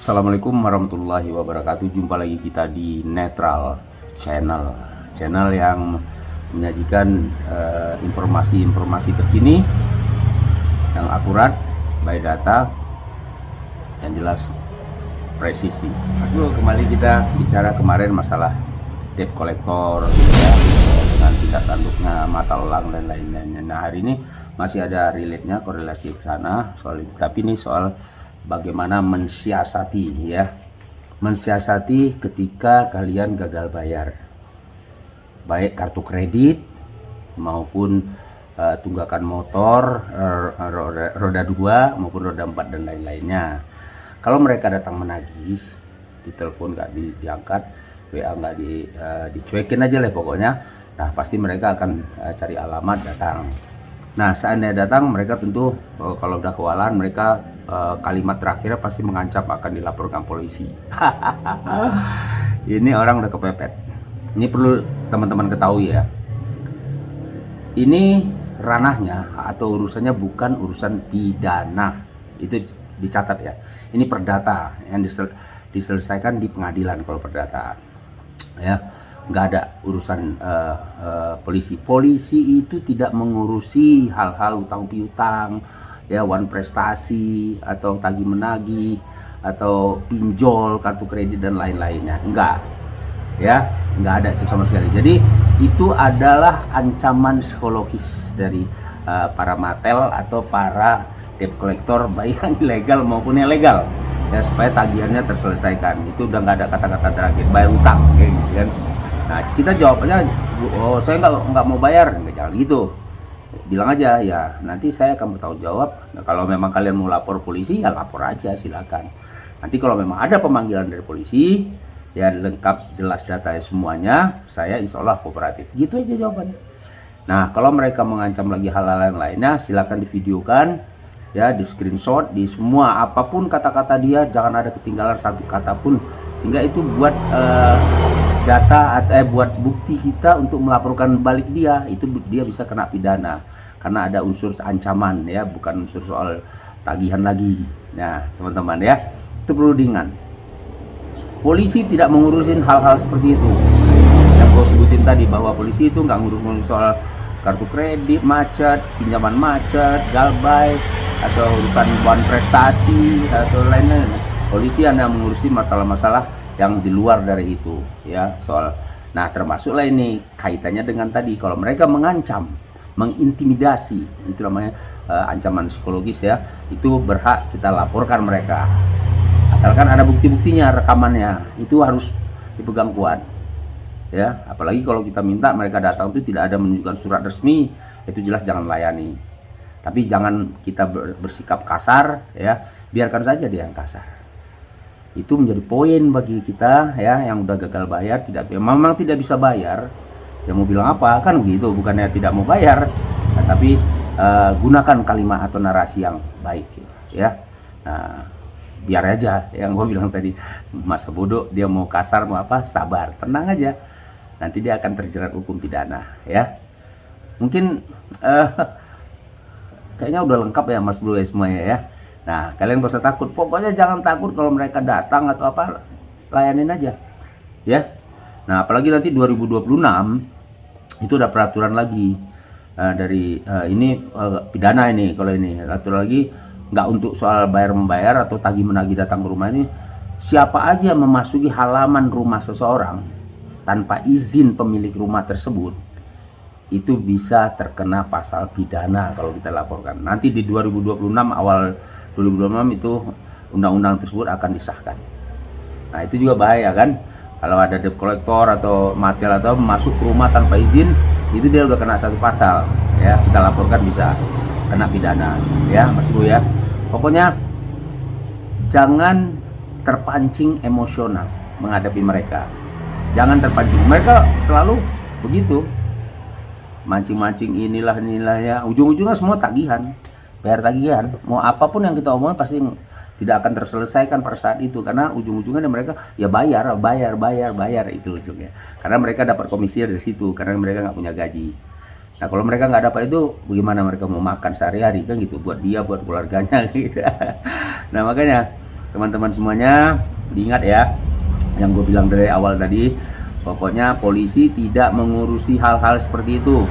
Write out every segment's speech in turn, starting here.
Assalamualaikum warahmatullahi wabarakatuh. Jumpa lagi kita di Netral Channel yang menyajikan informasi-informasi terkini yang akurat, by data, yang jelas presisi. Kembali kita bicara kemarin masalah debt collector ya, dengan tingkat tanduknya, mata elang dan lain-lainnya. Nah, hari ini masih ada relate-nya, korelasi ke sana soal itu. Tapi ini soal bagaimana mensiasati ya, mensiasati ketika kalian gagal bayar, baik kartu kredit maupun tunggakan motor, roda 2 maupun roda 4 dan lain-lainnya. Kalau mereka datang menagih, ditelepon nggak diangkat, WA nggak dicuekin aja lah pokoknya. Nah, pasti mereka akan cari alamat datang. Nah, seandainya datang, mereka tentu kalau udah kewalahan, mereka kalimat terakhirnya pasti mengancam akan dilaporkan polisi. Ini orang udah kepepet. Ini perlu teman-teman ketahui ya. Ini ranahnya atau urusannya bukan urusan pidana. Itu dicatat ya. Ini perdata yang diselesaikan di pengadilan kalau perdata. Ya. Nggak ada urusan polisi. Polisi itu tidak mengurusi hal-hal utang piutang, ya, wan prestasi atau tagih menagih atau pinjol kartu kredit dan lain-lainnya. Enggak, ya, nggak ada itu sama sekali. Jadi itu adalah ancaman psikologis dari para matel atau para debt collector, baik yang ilegal maupun yang legal, ya, supaya tagihannya terselesaikan. Itu udah nggak ada kata-kata terakhir, bayar utang, kayak gitu kan. Nah, kita jawabnya, oh saya nggak mau bayar, jangan gitu. Bilang aja, ya nanti saya akan bertanggung jawab. Nah, kalau memang kalian mau lapor polisi, ya lapor aja, silakan. Nanti kalau memang ada pemanggilan dari polisi, ya lengkap jelas datanya semuanya, saya insya Allah kooperatif. Gitu aja jawabannya. Nah, kalau mereka mengancam lagi hal-hal yang lainnya, silakan divideokan, ya, di screenshot, di semua apapun kata-kata dia, jangan ada ketinggalan satu kata pun, sehingga itu buat data atau buat bukti kita untuk melaporkan balik dia. Itu dia bisa kena pidana karena ada unsur ancaman, ya, bukan unsur soal tagihan lagi. Nah, teman-teman ya, itu perlu diingat. Polisi tidak mengurusin hal-hal seperti itu yang gue sebutin tadi, bahwa polisi itu nggak ngurus soal kartu kredit macet, pinjaman macet, galbay, atau urusan wan prestasi atau lain-lain. Polisi hanya mengurusi masalah-masalah yang di luar dari itu, ya, soal. Nah, termasuklah ini kaitannya dengan tadi, kalau mereka mengancam, mengintimidasi, itu namanya ancaman psikologis, ya, itu berhak kita laporkan mereka, asalkan ada bukti-buktinya, rekamannya itu harus dipegang kuat, ya. Apalagi kalau kita minta mereka datang itu tidak ada menunjukkan surat resmi, itu jelas jangan layani. Tapi jangan kita bersikap kasar, ya, biarkan saja dia yang kasar. Itu menjadi poin bagi kita, ya, yang udah gagal bayar, memang tidak bisa bayar, ya mau bilang apa kan begitu, bukannya tidak mau bayar, nah, tapi gunakan kalimat atau narasi yang baik, ya. Nah, biar aja yang gue bilang tadi, masa bodoh, dia mau kasar mau apa, sabar, tenang aja, nanti dia akan terjerat hukum pidana, ya. Mungkin kayaknya udah lengkap ya Mas Bro ya semuanya, ya. Nah, kalian gak usah takut, pokoknya jangan takut kalau mereka datang atau apa, layanin aja, ya. Nah, apalagi nanti 2026 itu ada peraturan lagi dari ini pidana ini, kalau ini aturan lagi, nggak untuk soal bayar membayar atau tagih menagih datang ke rumah ini. Siapa aja memasuki halaman rumah seseorang tanpa izin pemilik rumah tersebut, itu bisa terkena pasal pidana kalau kita laporkan. Nanti di 2026, awal 2026 itu undang-undang tersebut akan disahkan. Nah, itu juga bahaya kan, kalau ada debt collector atau matel atau masuk ke rumah tanpa izin, itu dia udah kena satu pasal, ya, kita laporkan bisa kena pidana, ya Mas Bu, ya. Pokoknya jangan terpancing emosional menghadapi mereka, jangan terpancing, mereka selalu begitu, mancing-mancing inilah ya, ujung-ujungnya semua tagihan, bayar tagihan. Mau apapun yang kita omongin pasti tidak akan terselesaikan pada saat itu, karena ujung-ujungnya mereka ya bayar itu ujungnya, karena mereka dapat komisi dari situ, karena mereka nggak punya gaji. Nah, kalau mereka nggak dapat itu, bagaimana mereka mau makan sehari-hari kan gitu, buat dia, buat keluarganya gitu. Nah, makanya teman-teman semuanya, diingat ya yang gue bilang dari awal tadi. Pokoknya polisi tidak mengurusi hal-hal seperti itu.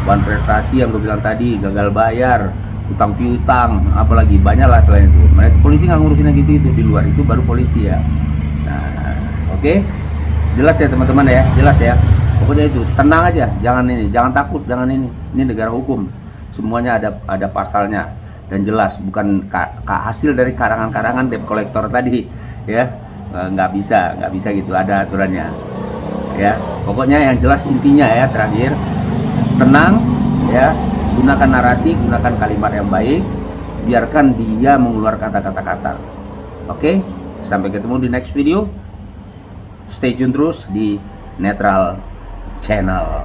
Bukan prestasi yang gue bilang tadi, gagal bayar, utang piutang, apalagi banyak lah selain itu. Mereka polisi nggak ngurusin yang gitu, itu di luar itu baru polisi ya. Nah, oke. Jelas ya teman-teman ya, jelas ya. Pokoknya itu, tenang aja, jangan takut, jangan ini. Ini negara hukum, semuanya ada pasalnya dan jelas, bukan hasil dari karangan-karangan debt collector tadi ya. Nggak bisa gitu, ada aturannya ya. Pokoknya yang jelas intinya ya, terakhir, tenang ya, gunakan narasi, gunakan kalimat yang baik, biarkan dia mengeluarkan kata-kata kasar. Oke, sampai ketemu di next video. Stay tune terus di Netral Channel.